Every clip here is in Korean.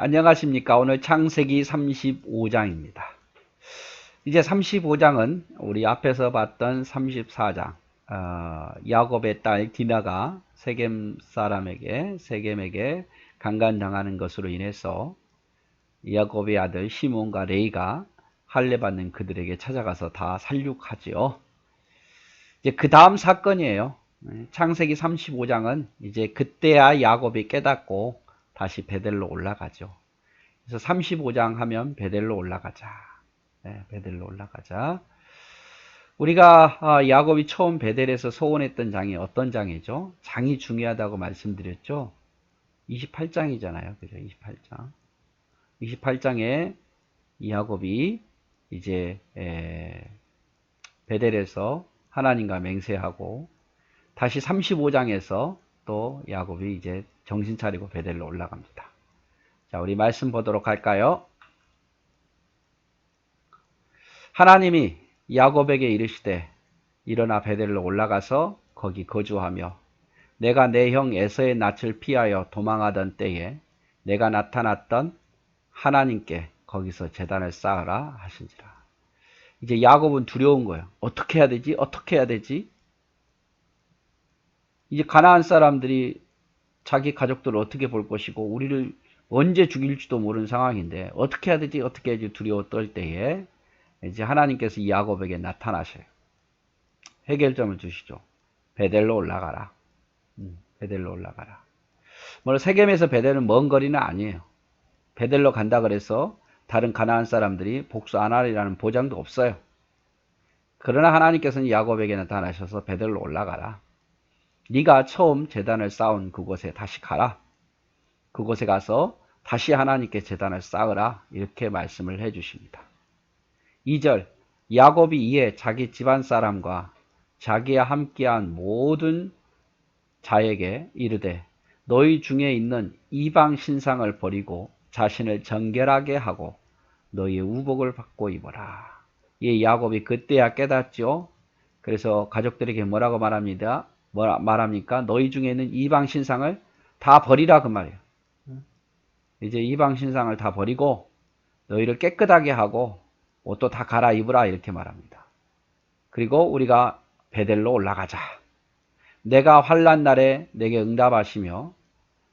안녕하십니까. 오늘 창세기 35장입니다. 이제 35장은 우리 앞에서 봤던 34장, 야곱의 딸 디나가 세겜에게 강간당하는 것으로 인해서 야곱의 아들 시몬과 레이가 할례받는 그들에게 찾아가서 다 살육하지요. 이제 그 다음 사건이에요. 창세기 35장은 이제 그때야 야곱이 깨닫고 다시 베델로 올라가죠. 그래서 35장 하면 베델로 올라가자. 베델로 올라가자. 우리가 야곱이 처음 베델에서 소원했던 장이 어떤 장이죠? 장이 중요하다고 말씀드렸죠. 28장이잖아요. 그죠? 28장. 28장에 야곱이 이제 베델에서 하나님과 맹세하고 다시 35장에서 또 야곱이 이제 정신 차리고 베델로 올라갑니다. 자, 우리 말씀 보도록 할까요? 하나님이 야곱에게 이르시되 일어나 베델로 올라가서 거기 거주하며 내가 내 형 에서의 낯을 피하여 도망하던 때에 내가 나타났던 하나님께 거기서 제단을 쌓으라 하신지라. 이제 야곱은 두려운 거예요. 어떻게 해야 되지? 어떻게 해야 되지? 이제 가나안 사람들이 자기 가족들을 어떻게 볼 것이고 우리를 언제 죽일지도 모르는 상황인데 어떻게 해야 되지? 어떻게 해야지? 두려워 떨 때에 이제 하나님께서 이 야곱에게 나타나셔요. 해결점을 주시죠. 베델로 올라가라. 베델로 올라가라. 물론 세겜에서 베델은 먼 거리는 아니에요. 베델로 간다 그래서 다른 가나안 사람들이 복수 안 하리라는 보장도 없어요. 그러나 하나님께서는 야곱에게 나타나셔서 베델로 올라가라. 네가 처음 제단을 쌓은 그곳에 다시 가라. 그곳에 가서 다시 하나님께 제단을 쌓으라. 이렇게 말씀을 해주십니다. 2절 야곱이 이에 자기 집안 사람과 자기와 함께한 모든 자에게 이르되 너희 중에 있는 이방 신상을 버리고 자신을 정결하게 하고 너희의 우복을 받고 입어라. 이 야곱이 그때야 깨닫죠. 그래서 가족들에게 뭐라고 말합니까? 너희 중에 있는 이방 신상을 다 버리라 그 말이에요. 이제 이방 신상을 다 버리고 너희를 깨끗하게 하고 옷도 다 갈아입으라 이렇게 말합니다. 그리고 우리가 베델로 올라가자. 내가 환난 날에 내게 응답하시며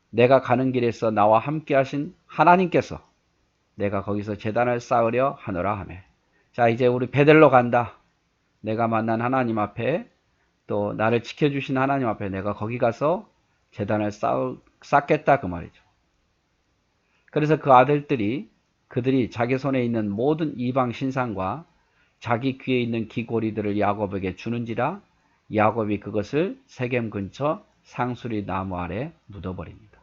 내가 가는 길에서 나와 함께 하신 하나님께서 내가 거기서 제단을 쌓으려 하노라 하며. 자, 이제 우리 베델로 간다. 내가 만난 하나님 앞에 또 나를 지켜주신 하나님 앞에 내가 거기 가서 제단을 쌓겠다 그 말이죠. 그래서 그 아들들이 그들이 자기 손에 있는 모든 이방 신상과 자기 귀에 있는 귀고리들을 야곱에게 주는지라 야곱이 그것을 세겜 근처 상수리 나무 아래 묻어버립니다.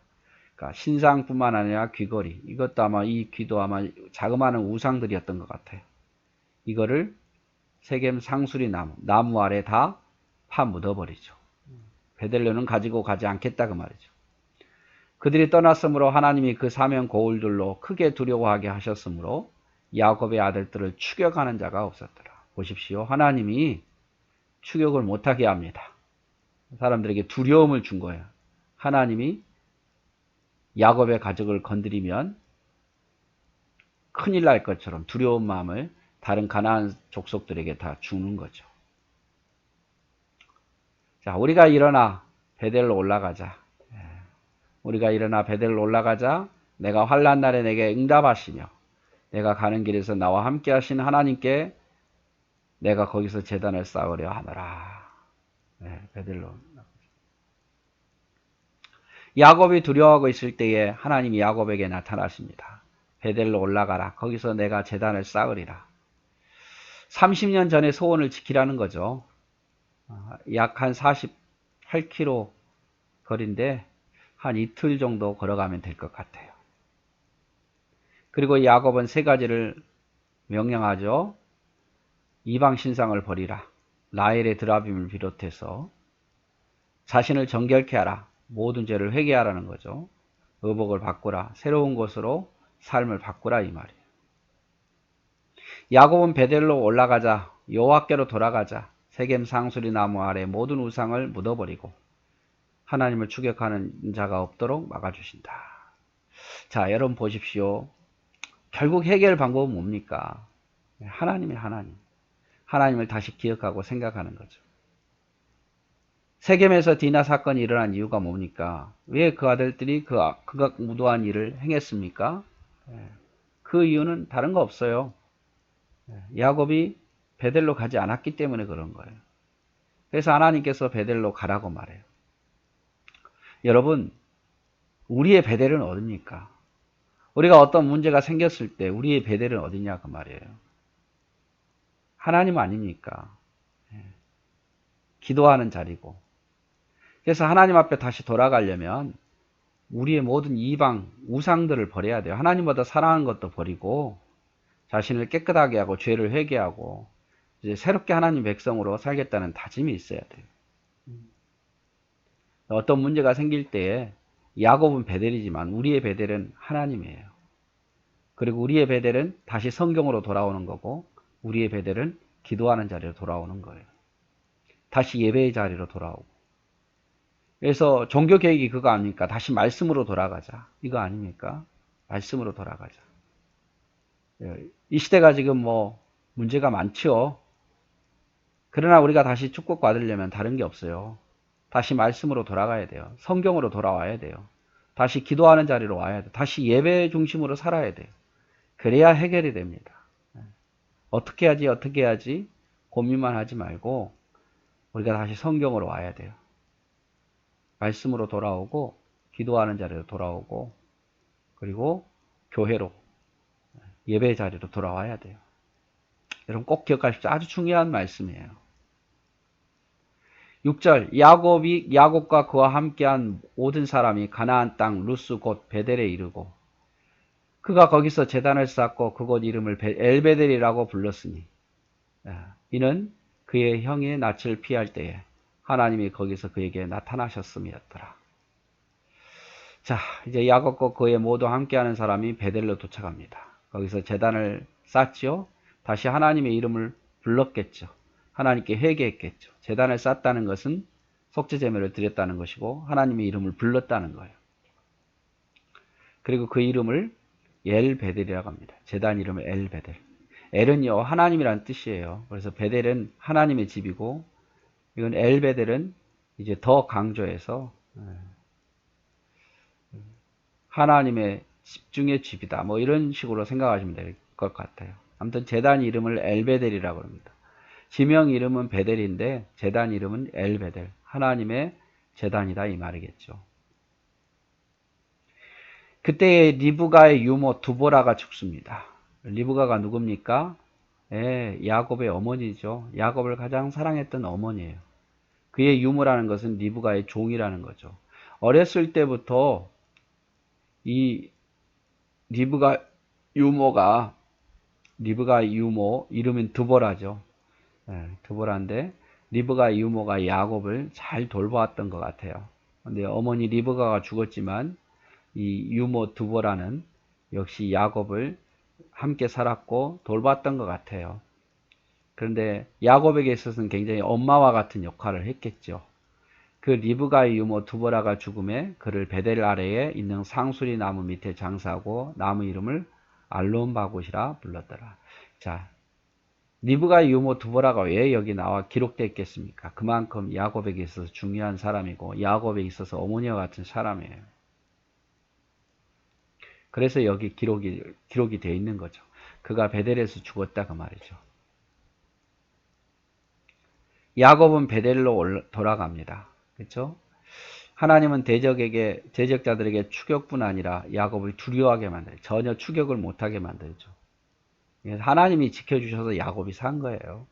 그러니까 신상뿐만 아니라 귀걸이, 이것도 아마 이 귀도 아마 자그마한 우상들이었던 것 같아요. 이거를 세겜 상수리 나무 아래 다 파 묻어버리죠. 베델로는 가지고 가지 않겠다 그 말이죠. 그들이 떠났으므로 하나님이 그 사면 고울들로 크게 두려워하게 하셨으므로 야곱의 아들들을 추격하는 자가 없었더라. 보십시오. 하나님이 추격을 못하게 합니다. 사람들에게 두려움을 준 거예요. 하나님이 야곱의 가족을 건드리면 큰일 날 것처럼 두려운 마음을 다른 가나안 족속들에게 다 주는 거죠. 자, 우리가 일어나 베델로 올라가자. 우리가 일어나 베델로 올라가자. 내가 환난 날에 내게 응답하시며 내가 가는 길에서 나와 함께 하신 하나님께 내가 거기서 제단을 쌓으려 하노라. 베델로. 야곱이 두려워하고 있을 때에 하나님이 야곱에게 나타나십니다. 베델로 올라가라. 거기서 내가 제단을 쌓으리라. 30년 전에 소원을 지키라는 거죠. 약 한 48km 거리인데 한 이틀 정도 걸어가면 될 것 같아요. 그리고 야곱은 세 가지를 명령하죠. 이방 신상을 버리라. 라헬의 드라빔을 비롯해서 자신을 정결케 하라. 모든 죄를 회개하라는 거죠. 의복을 바꾸라. 새로운 것으로 삶을 바꾸라 이 말이에요. 야곱은 베델로 올라가자. 여호와께로 돌아가자. 세겜 상수리 나무 아래 모든 우상을 묻어버리고 하나님을 추격하는 자가 없도록 막아주신다. 자, 여러분 보십시오. 결국 해결 방법은 뭡니까? 하나님이 하나님. 하나님을 다시 기억하고 생각하는 거죠. 세겜에서 디나 사건이 일어난 이유가 뭡니까? 왜 그 아들들이 그 극악무도한 일을 행했습니까? 그 이유는 다른 거 없어요. 야곱이 베델로 가지 않았기 때문에 그런 거예요. 그래서 하나님께서 베델로 가라고 말해요. 여러분, 우리의 베델은 어딥니까? 우리가 어떤 문제가 생겼을 때 우리의 베델은 어디냐 그 말이에요. 하나님 아닙니까? 기도하는 자리고. 그래서 하나님 앞에 다시 돌아가려면 우리의 모든 이방 우상들을 버려야 돼요. 하나님보다 사랑하는 것도 버리고 자신을 깨끗하게 하고 죄를 회개하고 이제 새롭게 하나님 백성으로 살겠다는 다짐이 있어야 돼요. 어떤 문제가 생길 때에 야곱은 베델이지만 우리의 베델은 하나님이에요. 그리고 우리의 베델은 다시 성경으로 돌아오는 거고 우리의 베델은 기도하는 자리로 돌아오는 거예요. 다시 예배의 자리로 돌아오고. 그래서 종교 개혁이 그거 아닙니까? 다시 말씀으로 돌아가자. 이거 아닙니까? 말씀으로 돌아가자. 이 시대가 지금 뭐 문제가 많죠. 그러나 우리가 다시 축복받으려면 다른 게 없어요. 다시 말씀으로 돌아가야 돼요. 성경으로 돌아와야 돼요. 다시 기도하는 자리로 와야 돼요. 다시 예배 중심으로 살아야 돼요. 그래야 해결이 됩니다. 어떻게 해야지 고민만 하지 말고 우리가 다시 성경으로 와야 돼요. 말씀으로 돌아오고 기도하는 자리로 돌아오고 그리고 교회로 예배 자리로 돌아와야 돼요. 여러분 꼭 기억하십시오. 아주 중요한 말씀이에요. 6절 야곱과 그와 함께한 모든 사람이 가나안 땅 루스 곧 베델에 이르고 그가 거기서 제단을 쌓고 그곳 이름을 엘베델이라고 불렀으니 이는 그의 형의 낯을 피할 때에 하나님이 거기서 그에게 나타나셨음이었더라. 자, 이제 야곱과 그의 모두 함께하는 사람이 베델로 도착합니다. 거기서 제단을 쌓지요. 다시 하나님의 이름을 불렀겠죠. 하나님께 회개했겠죠. 제단을 쌓았다는 것은 속죄제물을 드렸다는 것이고 하나님의 이름을 불렀다는 거예요. 그리고 그 이름을 엘베델이라고 합니다. 제단 이름을 엘베델. 엘은요 하나님이란 뜻이에요. 그래서 베델은 하나님의 집이고 이건 엘베델은 이제 더 강조해서 하나님의 집중의 집이다. 뭐 이런 식으로 생각하시면 될 것 같아요. 아무튼 제단 이름을 엘베델이라고 합니다. 지명 이름은 베델인데 제단 이름은 엘베델. 하나님의 제단이다 이 말이겠죠. 그때 리브가의 유모 두보라가 죽습니다. 리브가가 누굽니까? 야곱의 어머니죠. 야곱을 가장 사랑했던 어머니예요. 그의 유모라는 것은 리브가의 종이라는 거죠. 어렸을 때부터 이 리브가 유모 이름은 드보라죠. 드보라인데 리브가 유모가 야곱을 잘 돌보았던 것 같아요. 근데 어머니 리브가가 죽었지만 이 유모 드보라는 역시 야곱을 함께 살았고 돌봤던 것 같아요. 그런데 야곱에게 있어서는 굉장히 엄마와 같은 역할을 했겠죠. 그 리브가의 유모 두보라가 죽음에 그를 베델 아래에 있는 상수리 나무 밑에 장사하고 나무 이름을 알론바굿이라 불렀더라. 자, 리브가의 유모 두보라가 왜 여기 나와 기록됐겠습니까? 그만큼 야곱에게 있어서 중요한 사람이고 야곱에 있어서 어머니와 같은 사람이에요. 그래서 여기 기록이 되어 있는 거죠. 그가 베델에서 죽었다 그 말이죠. 야곱은 베델로 돌아갑니다. 그렇죠? 하나님은 대적자들에게 추격뿐 아니라 야곱을 두려워하게 만들어요. 전혀 추격을 못하게 만들죠. 하나님이 지켜주셔서 야곱이 산 거예요.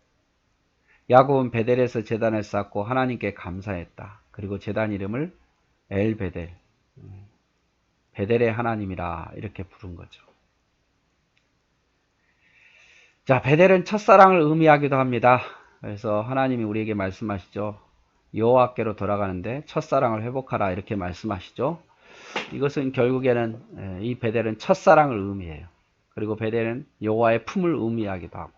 야곱은 베델에서 제단을 쌓고 하나님께 감사했다. 그리고 제단 이름을 엘베델, 베델의 하나님이라 이렇게 부른 거죠. 자, 베델은 첫사랑을 의미하기도 합니다. 그래서 하나님이 우리에게 말씀하시죠. 여호와께로 돌아가는데 첫사랑을 회복하라 이렇게 말씀하시죠. 이것은 결국에는 이 베델은 첫사랑을 의미해요. 그리고 베델은 여호와의 품을 의미하기도 하고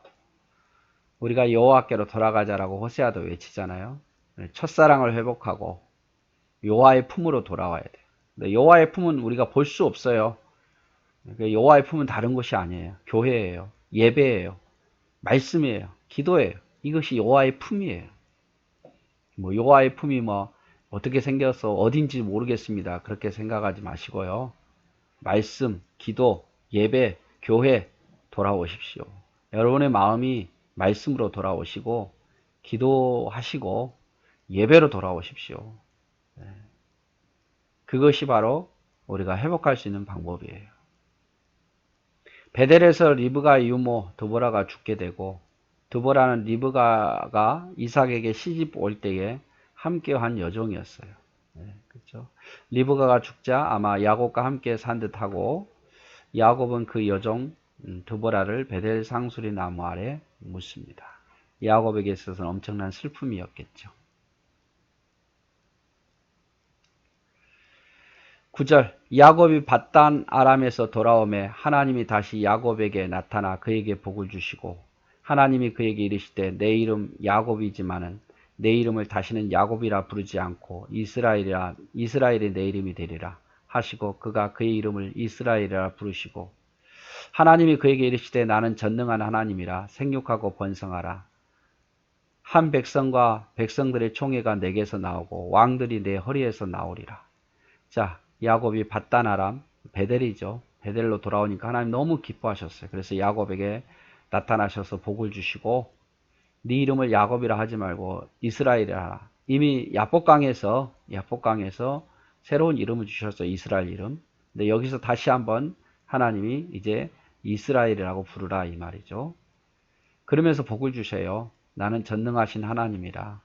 우리가 여호와께로 돌아가자라고 호세아도 외치잖아요. 첫사랑을 회복하고 여호와의 품으로 돌아와야 돼요. 근데 여호와의 품은 우리가 볼 수 없어요. 여호와의 품은 다른 것이 아니에요. 교회예요. 예배예요. 말씀이에요. 기도예요. 이것이 여호와의 품이에요. 뭐 여호와의 품이 뭐 어떻게 생겨서 어딘지 모르겠습니다. 그렇게 생각하지 마시고요. 말씀, 기도, 예배, 교회 돌아오십시오. 여러분의 마음이 말씀으로 돌아오시고 기도하시고 예배로 돌아오십시오. 그것이 바로 우리가 회복할 수 있는 방법이에요. 베델에서 리브가 유모 드보라가 죽게 되고 드보라는 리브가가 이삭에게 시집 올 때에 함께한 여종이었어요. 그렇죠? 리브가가 죽자 아마 야곱과 함께 산 듯하고 야곱은 그 여종 드보라를 베델 상수리 나무 아래 묻습니다. 야곱에게 있어서는 엄청난 슬픔이었겠죠. 9절 야곱이 밧단 아람에서 돌아오매 하나님이 다시 야곱에게 나타나 그에게 복을 주시고 하나님이 그에게 이르시되 내 이름 야곱이지만은 내 이름을 다시는 야곱이라 부르지 않고 이스라엘이 내 이름이 되리라 하시고 그가 그의 이름을 이스라엘이라 부르시고 하나님이 그에게 이르시되 나는 전능한 하나님이라 생육하고 번성하라 한 백성과 백성들의 총회가 내게서 나오고 왕들이 내 허리에서 나오리라. 자, 야곱이 밧단 아람 베델이죠. 베델로 돌아오니까 하나님 너무 기뻐하셨어요. 그래서 야곱에게 나타나셔서 복을 주시고 네 이름을 야곱이라 하지 말고 이스라엘이라 하라. 이미 야복강에서 새로운 이름을 주셨어요. 이스라엘 이름. 근데 여기서 다시 한번 하나님이 이제 이스라엘이라고 부르라 이 말이죠. 그러면서 복을 주셔요. 나는 전능하신 하나님이라.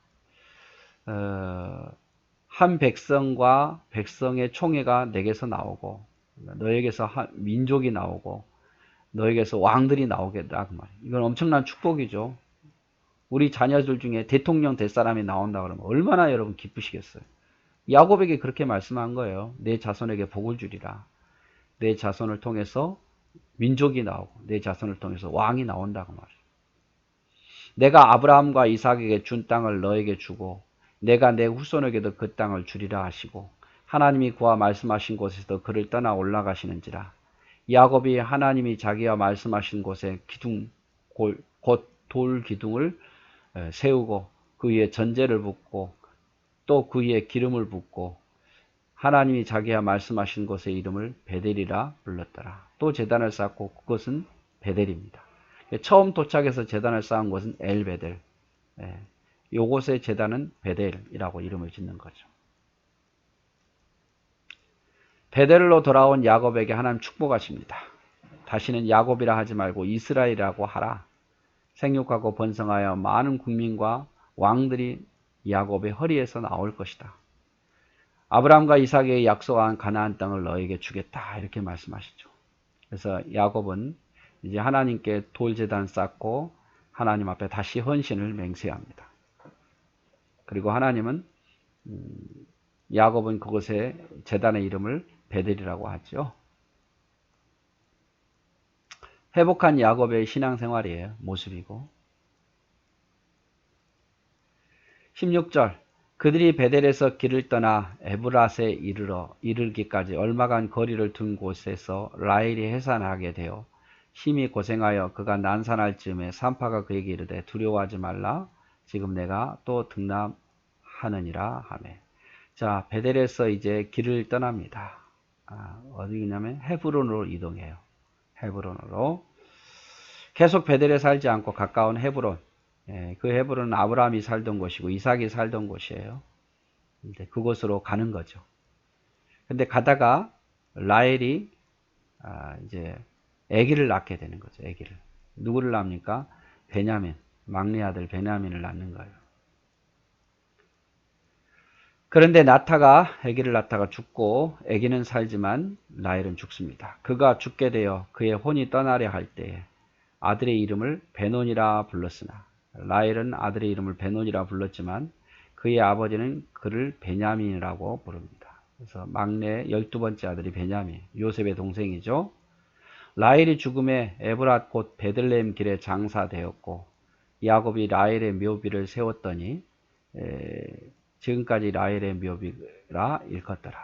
한 백성과 백성의 총회가 내게서 나오고 너에게서 민족이 나오고 너에게서 왕들이 나오겠다 그 말이에요. 이건 엄청난 축복이죠. 우리 자녀들 중에 대통령 될 사람이 나온다 그러면 얼마나 여러분 기쁘시겠어요. 야곱에게 그렇게 말씀한 거예요. 내 자손에게 복을 주리라. 내 자손을 통해서 민족이 나오고 내 자손을 통해서 왕이 나온다고 말이에요. 내가 아브라함과 이삭에게 준 땅을 너에게 주고 내가 내 후손에게도 그 땅을 주리라 하시고 하나님이 그와 말씀하신 곳에서 그를 떠나 올라가시는지라. 야곱이 하나님이 자기와 말씀하신 곳에 기둥 곧 돌 기둥을 세우고 그 위에 전제를 붓고 또 그 위에 기름을 붓고 하나님이 자기와 말씀하신 곳의 이름을 베델이라 불렀더라. 또 제단을 쌓고 그것은 베델입니다. 처음 도착해서 제단을 쌓은 곳은 엘베델. 요곳의 제단은 베델이라고 이름을 짓는 거죠. 베델로 돌아온 야곱에게 하나님 축복하십니다. 다시는 야곱이라 하지 말고 이스라엘이라고 하라. 생육하고 번성하여 많은 국민과 왕들이 야곱의 허리에서 나올 것이다. 아브라함과 이삭에게 약속한 가나안 땅을 너에게 주겠다 이렇게 말씀하시죠. 그래서 야곱은 이제 하나님께 돌제단 쌓고 하나님 앞에 다시 헌신을 맹세합니다. 그리고 하나님은 야곱은 그곳에 제단의 이름을 베델이라고 하죠. 회복한 야곱의 신앙생활이에요. 모습이고 16절 그들이 베델에서 길을 떠나 에브랏에 이르기까지 얼마간 거리를 둔 곳에서 라헬이 해산하게 되어 심히 고생하여 그가 난산할 즈음에 산파가 그에게 이르되 두려워하지 말라 지금 내가 또 등남하느니라 하매. 자, 베델에서 이제 길을 떠납니다. 어디냐면 헤브론으로 이동해요. 헤브론으로 계속 베델에 살지 않고 가까운 헤브론. 그 헤브론은 아브라함이 살던 곳이고 이삭이 살던 곳이에요. 이제 그곳으로 가는 거죠. 근데 가다가 라헬이 이제 아기를 낳게 되는 거죠. 아기를. 누구를 낳습니까? 베냐민. 막내 아들 베냐민을 낳는 거예요. 그런데 아기를 낳다가 죽고 아기는 살지만 라헬은 죽습니다. 그가 죽게 되어 그의 혼이 떠나려 할 때에 아들의 이름을 베논이라 불렀으나 라헬은 아들의 이름을 베논이라 불렀지만 그의 아버지는 그를 베냐민이라고 부릅니다. 그래서 막내 12번째 아들이 베냐민, 요셉의 동생이죠. 라헬이 죽음에 에브랏 곧 베들레헴 길에 장사되었고 야곱이 라헬의 묘비를 세웠더니 지금까지 라헬의 묘비라 일컫더라.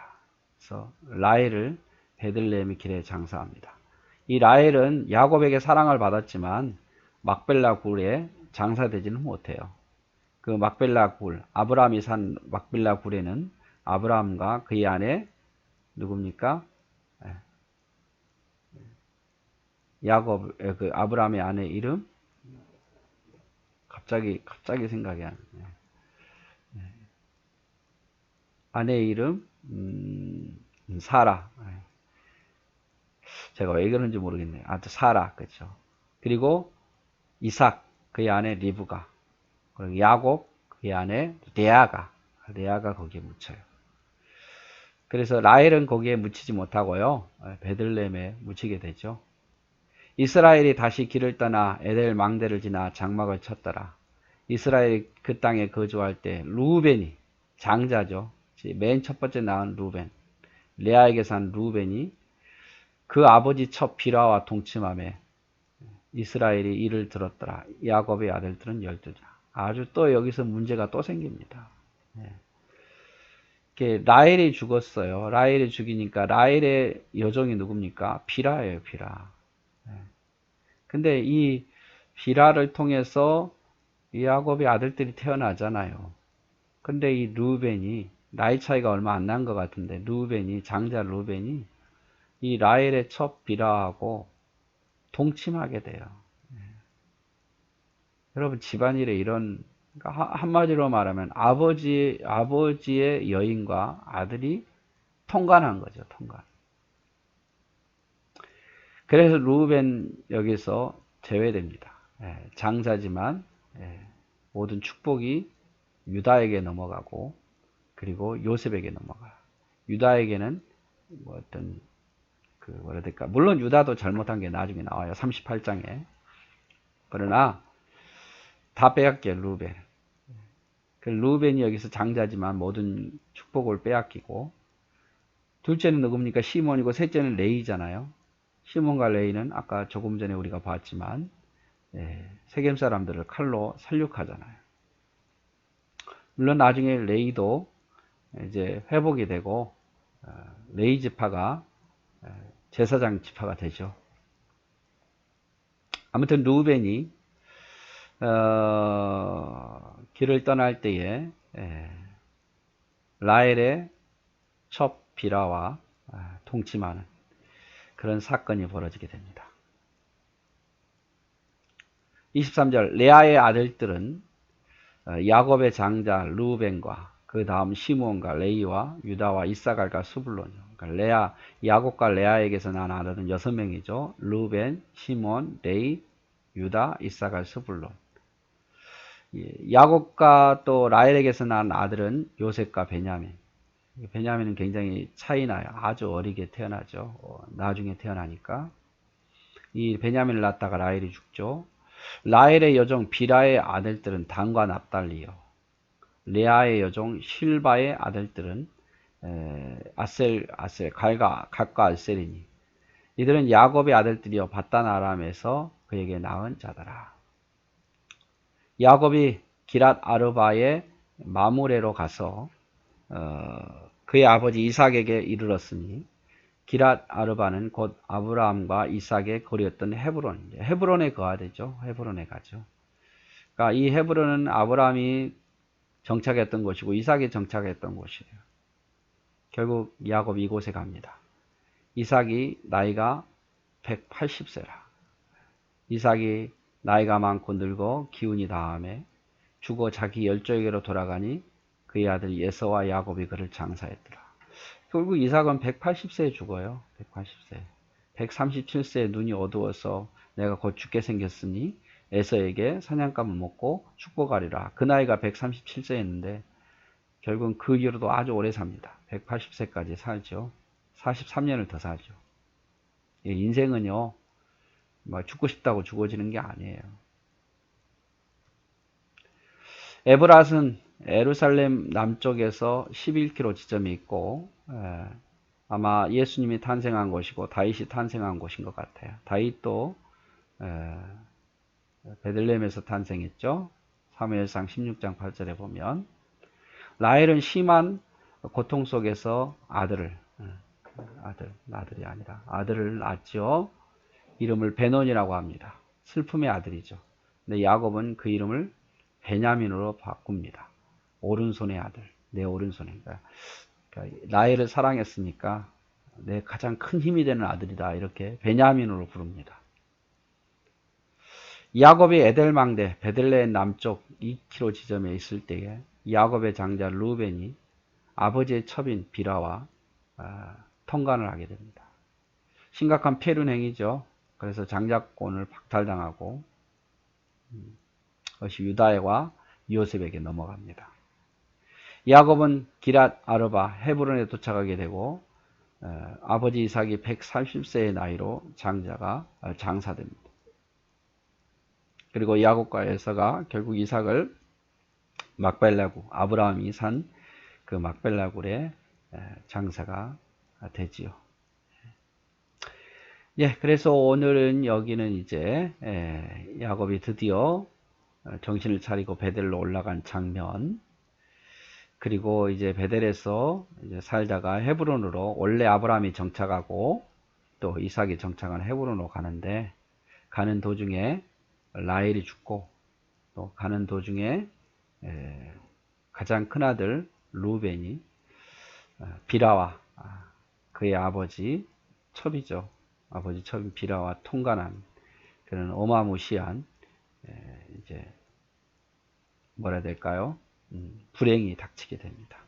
그래서 라헬을 베들레헴의 길에 장사합니다. 이 라헬은 야곱에게 사랑을 받았지만 막벨라 굴에 장사되지는 못해요. 그 막벨라 굴, 아브라함이 산 막벨라 굴에는 아브라함과 그의 아내 누굽니까? 야곱, 그 아브라함의 아내 이름? 갑자기 생각이 안 나요. 아내의 이름? 사라. 제가 왜 그런지 모르겠네요. 아무튼 사라, 그죠. 그리고 이삭, 그의 아내 리브가. 그리고 야곱, 그의 아내 레아가 거기에 묻혀요. 그래서 라헬은 거기에 묻히지 못하고요. 베들레헴에 묻히게 되죠. 이스라엘이 다시 길을 떠나 에델 망대를 지나 장막을 쳤더라. 이스라엘이 그 땅에 거주할 때 루벤이 장자죠. 맨 첫 번째 낳은 루벤. 레아에게 산 루벤이 그 아버지 첩 비라와 동침함에 이스라엘이 이를 들었더라. 야곱의 아들들은 12자. 아주 또 여기서 문제가 또 생깁니다. 라헬이 죽었어요. 라헬이 죽이니까 라헬의 여종이 누굽니까? 비라예요, 비라. 근데 이 비라를 통해서 야곱의 아들들이 태어나잖아요. 근데 이 루벤이 나이 차이가 얼마 안 난 것 같은데 루벤이 장자 루벤이 이 라헬의 첩 비라하고 동침하게 돼요. 여러분 집안일에 이런 그러니까 한마디로 말하면 아버지의 여인과 아들이 통간한 거죠. 통간. 그래서 루벤 여기서 제외됩니다. 장자지만 모든 축복이 유다에게 넘어가고 그리고 요셉에게 넘어가요. 유다에게는 뭐 어떤 뭐라 해야 될까? 물론 유다도 잘못한 게 나중에 나와요. 38장에. 그러나 다 빼앗겨요. 루벤. 그 루벤이 여기서 장자지만 모든 축복을 빼앗기고 둘째는 누굽니까? 시몬이고 셋째는 레이잖아요. 시몬과 레이는 아까 조금 전에 우리가 봤지만 세겜 사람들을 칼로 살육하잖아요. 물론 나중에 레이도 이제 회복이 되고 레이 지파가 제사장 지파가 되죠. 아무튼 루벤이 길을 떠날 때에 라헬의 첩 비라와 동침하는 그런 사건이 벌어지게 됩니다. 23절 레아의 아들들은 야곱의 장자 루벤과 그 다음 시몬과 레이와 유다와 이사갈과 스불론이요. 그러니까 야곱과 레아에게서 난 아들은 6명이죠. 루벤, 시몬, 레이, 유다, 이사갈, 스불론. 야곱과 또 라헬에게서 난 아들은 요셉과 베냐민. 베냐민은 굉장히 차이나요. 아주 어리게 태어나죠. 나중에 태어나니까. 이 베냐민을 낳다가 라헬이 죽죠. 라헬의 여종 비라의 아들들은 단과 납달리요. 레아의 여종 실바의 아들들은 각과 알셀이니 이들은 야곱의 아들들이여 바단 아람에서 그에게 낳은 자더라. 야곱이 기랏 아르바의 마므레로 가서 그의 아버지 이삭에게 이르렀으니 기랏 아르바는 곧 아브라함과 이삭의 거리였던 헤브론. 헤브론에 거하되죠. 헤브론에 가죠. 그러니까 이 헤브론은 아브라함이 정착했던 곳이고 이삭이 정착했던 곳이에요. 결국 야곱이 이곳에 갑니다. 이삭이 나이가 180세라. 이삭이 나이가 많고 늙어 기운이 다함에 죽어 자기 열조에게로 돌아가니 그의 아들 예서와 야곱이 그를 장사했더라. 결국 이삭은 180세에 죽어요. 180세. 137세에 눈이 어두워서 내가 곧 죽게 생겼으니 에서에게 사냥감을 먹고 축복하리라. 그 나이가 137세였는데 결국은 그 이후로도 아주 오래 삽니다. 180세까지 살죠. 43년을 더 살죠. 인생은요, 죽고 싶다고 죽어지는 게 아니에요. 에브랏은 예루살렘 남쪽에서 11km 지점이 있고 아마 예수님이 탄생한 곳이고 다윗이 탄생한 곳인 것 같아요. 다윗도 베들레헴에서 탄생했죠. 사무엘상 16장 8절에 보면 라헬은 심한 고통 속에서 아들이 아니라 아들을 낳았죠. 이름을 베논이라고 합니다. 슬픔의 아들이죠. 근데 야곱은 그 이름을 베냐민으로 바꿉니다. 오른손의 아들, 내 오른손에. 그러니까 라헬을 사랑했으니까 내 가장 큰 힘이 되는 아들이다. 이렇게 베냐민으로 부릅니다. 야곱이 에델망대, 베들레헴 남쪽 2km 지점에 있을 때에 야곱의 장자 루벤이 아버지의 첩인 비라와 통간을 하게 됩니다. 심각한 폐륜 행위죠. 그래서 장자권을 박탈당하고 그것이 유다와 요셉에게 넘어갑니다. 야곱은 기랏 아르바 헤브론에 도착하게 되고 아버지 이삭이 130세의 나이로 장사됩니다. 그리고 야곱과 에서가 결국 이삭을 막벨라구, 아브라함이 산 그 막벨라굴의 장사가 되지요. 예, 그래서 오늘은 여기는 이제 야곱이 드디어 정신을 차리고 베델로 올라간 장면, 그리고 이제 베델에서 이제 살다가 헤브론으로, 원래 아브라함이 정착하고 또 이삭이 정착한 헤브론으로 가는데, 가는 도중에 라헬이 죽고, 또 가는 도중에 가장 큰 아들 루벤이 비라와 그의 아버지 첩이죠. 아버지 첩인 비라와 통간한 그런 어마무시한 이제 뭐라 해야 될까요? 불행이 닥치게 됩니다.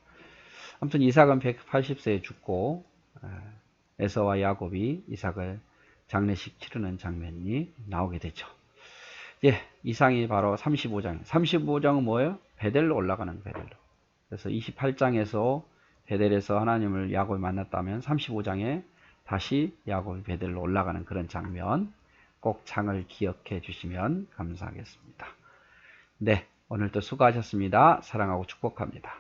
아무튼 이삭은 180세에 죽고 에서와 야곱이 이삭을 장례식 치르는 장면이 나오게 되죠. 예, 이상이 바로 35장. 35장은 뭐예요? 베델로 올라가는 베델로. 그래서 28장에서 베델에서 하나님을 야곱이 만났다면 35장에 다시 야곱이 베델로 올라가는 그런 장면, 꼭 장을 기억해 주시면 감사하겠습니다. 네, 오늘도 수고하셨습니다. 사랑하고 축복합니다.